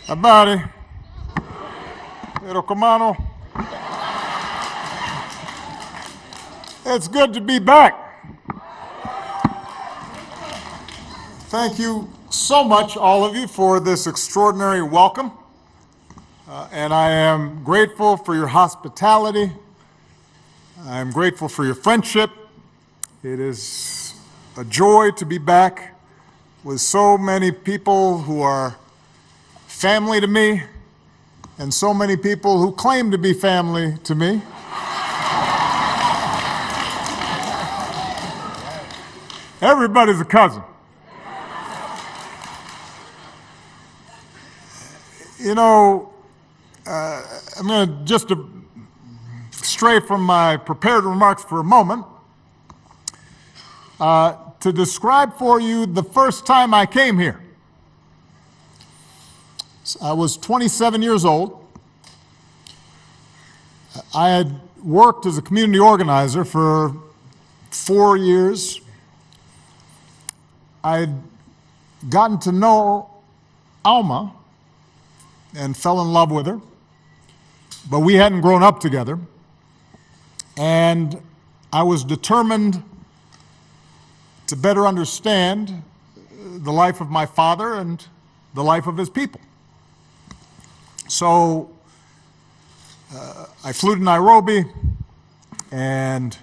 Habari, Erokomano. It's good to be back. Thank you so much, all of you, for this extraordinary welcome. And I am grateful for your hospitality. I'm grateful for your friendship. It is a joy to be back with so many people who are family to me, and so many people who claim to be family to me. Everybody's a cousin. You know, I'm going to just stray from my prepared remarks for a moment to describe for you the first time I came here. I was 27 years old. I had worked as a community organizer for 4 years. I had gotten to know Alma and fell in love with her, but we hadn't grown up together. And I was determined to better understand the life of my father and the life of his people. So I flew to Nairobi, and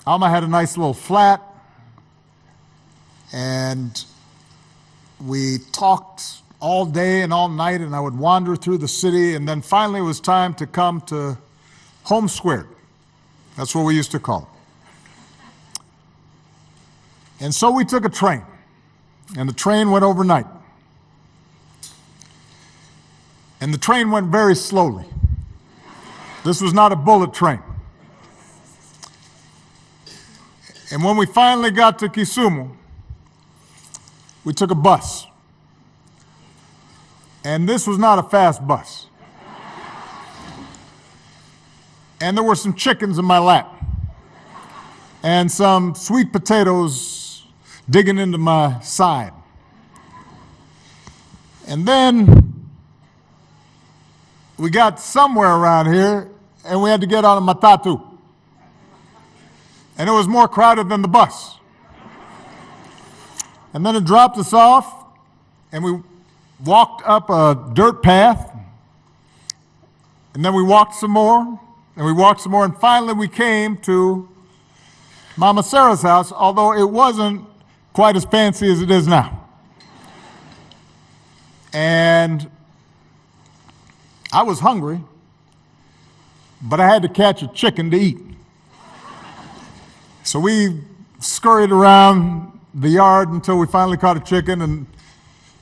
Alma had a nice little flat, and we talked all day and all night, and I would wander through the city, and then finally it was time to come to Home Square. That's what we used to call it. And so we took a train, and the train went overnight. And the train went very slowly. This was not a bullet train. And when we finally got to Kisumu, we took a bus. And this was not a fast bus. And there were some chickens in my lap, and some sweet potatoes digging into my side. And then we got somewhere around here, and we had to get on a matatu. And it was more crowded than the bus. And then it dropped us off, and we walked up a dirt path, and then we walked some more, and we walked some more, and finally we came to Mama Sarah's house, although it wasn't quite as fancy as it is now. And I was hungry, but I had to catch a chicken to eat. So we scurried around the yard until we finally caught a chicken, and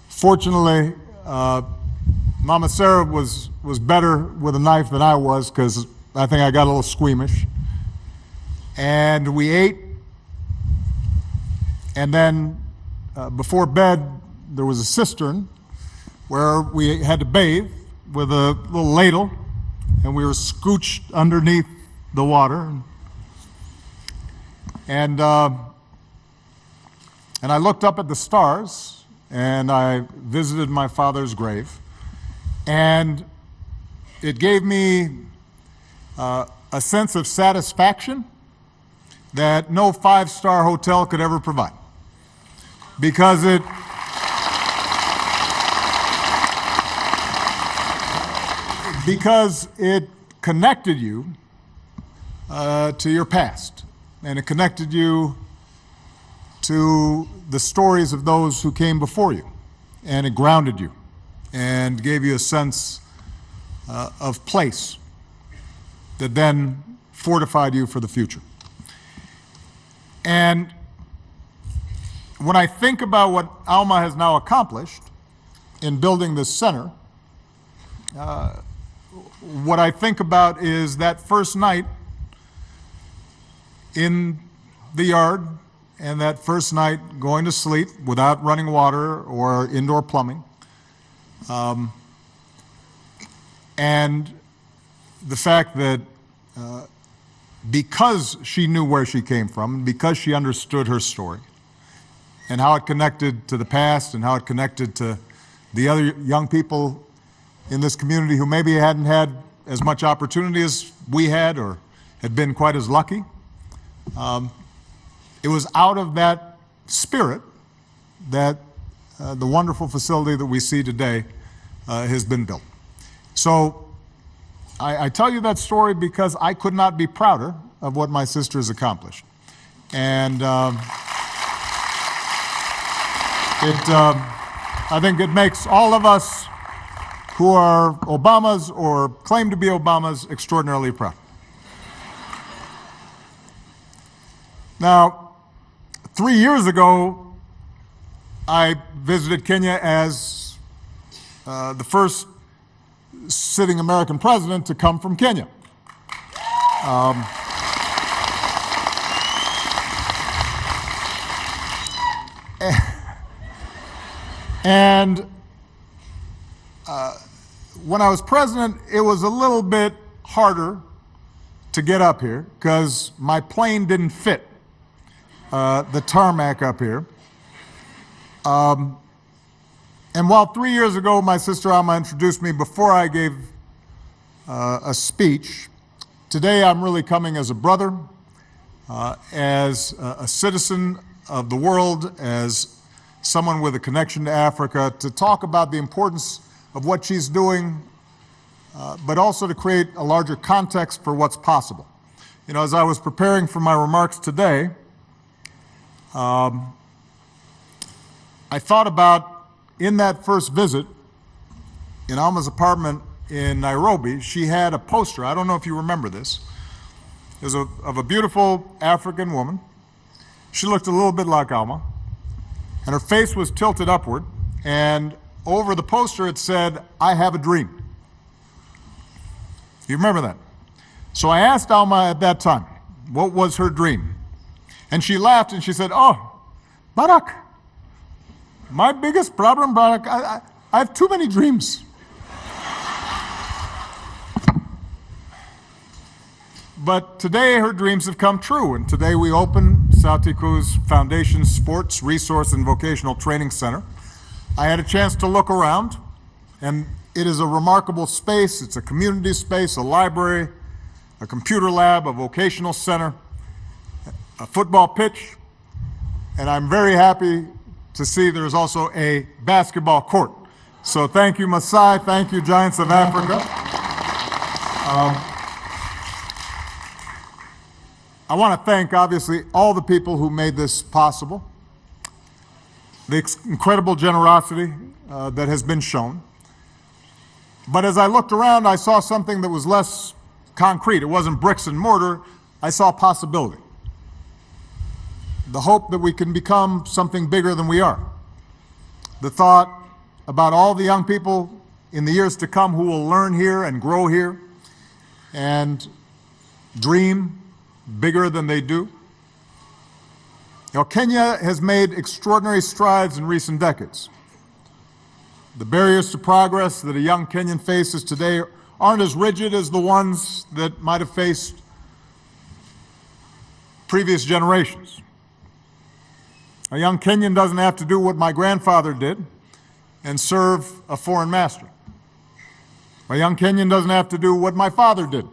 fortunately, Mama Sarah was better with a knife than I was, because I think I got a little squeamish. And we ate, and then before bed, there was a cistern where we had to bathe with a little ladle, and we were scooched underneath the water. And I looked up at the stars, and I visited my father's grave, and it gave me a sense of satisfaction that no five-star hotel could ever provide, because it connected you to your past, and it connected you to the stories of those who came before you, and it grounded you and gave you a sense of place that then fortified you for the future. And when I think about what Alma has now accomplished in building this center, what I think about is that first night in the yard, and that first night going to sleep without running water or indoor plumbing. And the fact that because she knew where she came from, because she understood her story, and how it connected to the past and how it connected to the other young people in this community who maybe hadn't had as much opportunity as we had or had been quite as lucky. It was out of that spirit that the wonderful facility that we see today has been built. So I tell you that story because I could not be prouder of what my sister has accomplished. And I think it makes all of us who are Obamas or claim to be Obamas extraordinarily proud. Now, 3 years ago, I visited Kenya as the first sitting American president to come from Kenya. And when I was president, it was a little bit harder to get up here because my plane didn't fit the tarmac up here. And while 3 years ago my sister Alma introduced me before I gave a speech, today I'm really coming as a brother, as a citizen of the world, as someone with a connection to Africa, to talk about the importance of what she's doing, but also to create a larger context for what's possible. You know, as I was preparing for my remarks today, I thought about in that first visit in Alma's apartment in Nairobi, she had a poster. I don't know if you remember this. It was of a beautiful African woman. She looked a little bit like Alma, and her face was tilted upward, and over the poster it said, "I have a dream." You remember that? So I asked Alma at that time, what was her dream? And she laughed and she said, "Oh, Barak, my biggest problem, Barak, I have too many dreams." But today her dreams have come true, and today we open Sauti Cruz Foundation Sports, Resource and Vocational Training Center. I had a chance to look around, and it is a remarkable space. It's a community space, a library, a computer lab, a vocational center, a football pitch, and I'm very happy to see there's also a basketball court. So thank you, Masai. Thank you, Giants of Africa. I want to thank, obviously, all the people who made this possible, the incredible generosity that has been shown. But as I looked around, I saw something that was less concrete. It wasn't bricks and mortar. I saw possibility. The hope that we can become something bigger than we are. The thought about all the young people in the years to come who will learn here and grow here and dream bigger than they do. You know, Kenya has made extraordinary strides in recent decades. The barriers to progress that a young Kenyan faces today aren't as rigid as the ones that might have faced previous generations. A young Kenyan doesn't have to do what my grandfather did and serve a foreign master. A young Kenyan doesn't have to do what my father did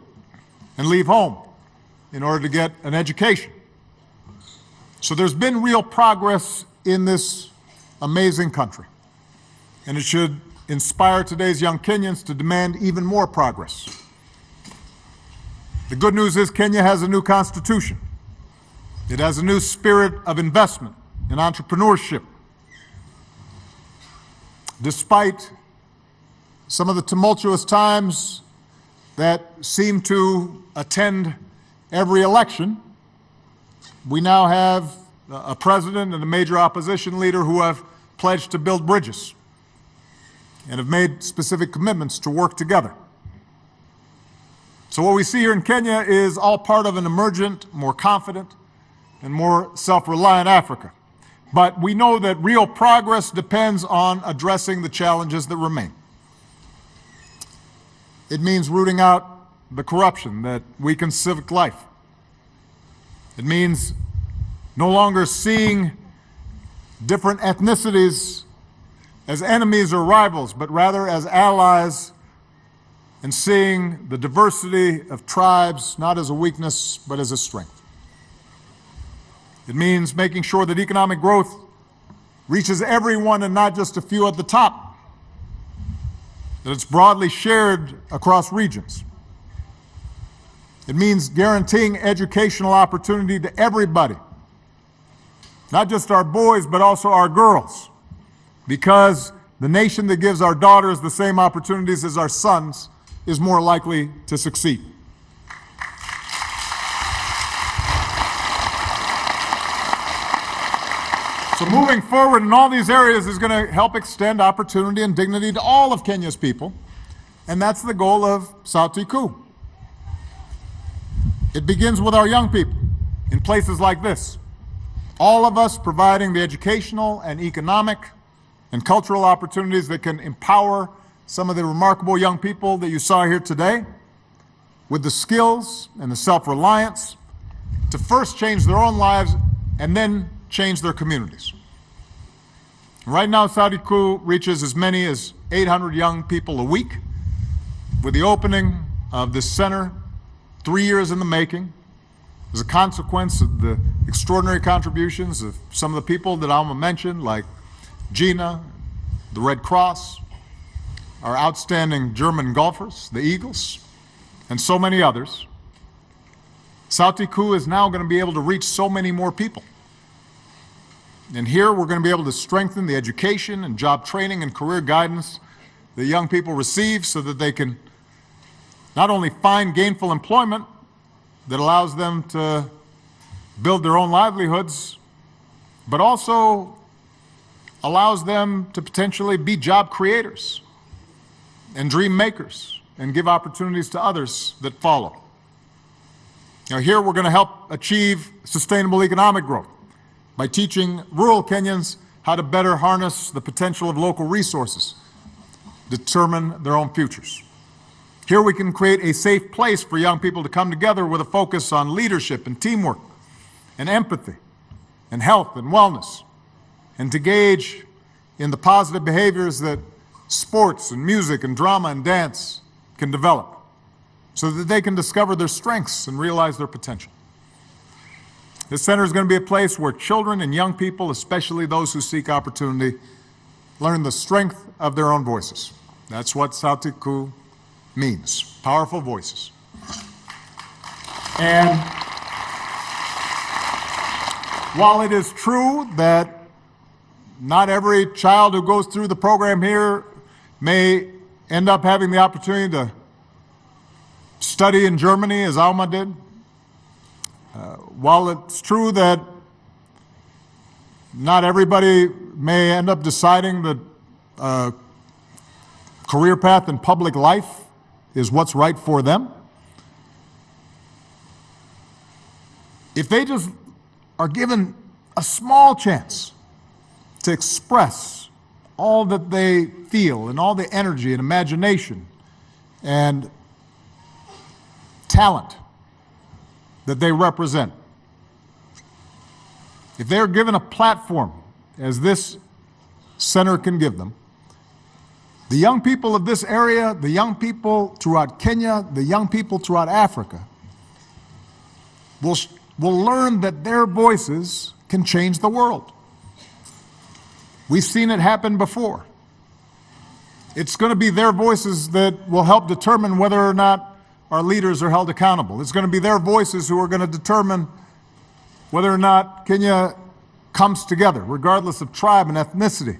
and leave home in order to get an education. So there's been real progress in this amazing country, and it should inspire today's young Kenyans to demand even more progress. The good news is Kenya has a new constitution. It has a new spirit of investment and entrepreneurship. Despite some of the tumultuous times that seem to attend every election, we now have a president and a major opposition leader who have pledged to build bridges and have made specific commitments to work together. So what we see here in Kenya is all part of an emergent, more confident, and more self-reliant Africa. But we know that real progress depends on addressing the challenges that remain. It means rooting out the corruption that weakens civic life. It means no longer seeing different ethnicities as enemies or rivals, but rather as allies, and seeing the diversity of tribes not as a weakness, but as a strength. It means making sure that economic growth reaches everyone and not just a few at the top, that it's broadly shared across regions. It means guaranteeing educational opportunity to everybody, not just our boys, but also our girls, because the nation that gives our daughters the same opportunities as our sons is more likely to succeed. So moving forward in all these areas is going to help extend opportunity and dignity to all of Kenya's people, and that's the goal of Sauti Kuu. It begins with our young people in places like this. All of us providing the educational and economic and cultural opportunities that can empower some of the remarkable young people that you saw here today with the skills and the self-reliance to first change their own lives and then change their communities. Right now, Sauti Kuu reaches as many as 800 young people a week. With the opening of this center 3 years in the making, as a consequence of the extraordinary contributions of some of the people that Alma mentioned, like Gina, the Red Cross, our outstanding German golfers, the Eagles, and so many others, Sauti Kuu is now going to be able to reach so many more people. And here we're going to be able to strengthen the education and job training and career guidance that young people receive so that they can not only find gainful employment that allows them to build their own livelihoods, but also allows them to potentially be job creators and dream makers and give opportunities to others that follow. Now here we're going to help achieve sustainable economic growth by teaching rural Kenyans how to better harness the potential of local resources, determine their own futures. Here we can create a safe place for young people to come together with a focus on leadership and teamwork and empathy and health and wellness, and to engage in the positive behaviors that sports and music and drama and dance can develop so that they can discover their strengths and realize their potential. This center is going to be a place where children and young people, especially those who seek opportunity, learn the strength of their own voices. That's what Sauti Kuu means, powerful voices. And while it is true that not every child who goes through the program here may end up having the opportunity to study in Germany as Alma did, while it's true that not everybody may end up deciding that a career path in public life is what's right for them, if they just are given a small chance to express all that they feel and all the energy and imagination and talent that they represent, if they're given a platform, as this center can give them, the young people of this area, the young people throughout Kenya, the young people throughout Africa will learn that their voices can change the world. We've seen it happen before. It's going to be their voices that will help determine whether or not our leaders are held accountable. It's going to be their voices who are going to determine whether or not Kenya comes together, regardless of tribe and ethnicity,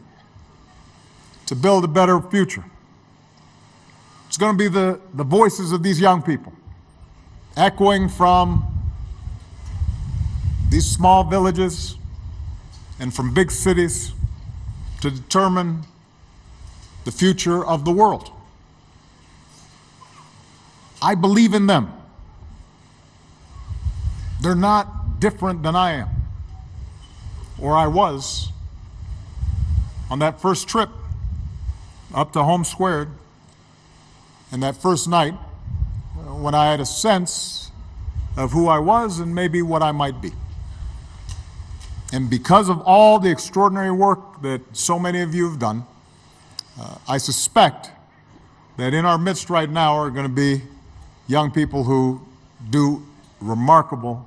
to build a better future. It's going to be the voices of these young people, echoing from these small villages and from big cities to determine the future of the world. I believe in them. They're not different than I am, or I was on that first trip up to Home Squared, and that first night when I had a sense of who I was and maybe what I might be. And because of all the extraordinary work that so many of you have done, I suspect that in our midst right now are going to be young people who do remarkable,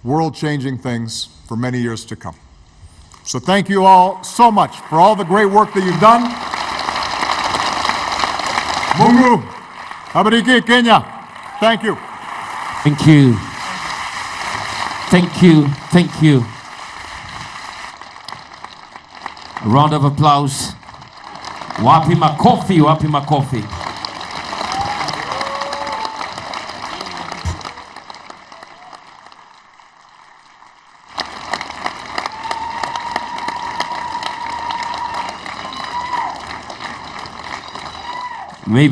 world-changing things for many years to come. So thank you all so much for all the great work that you've done. Mungu, habariki Kenya. Thank you. Thank you. Thank you. Thank you. A round of applause. Wapi makofi, wapi makofi. Maybe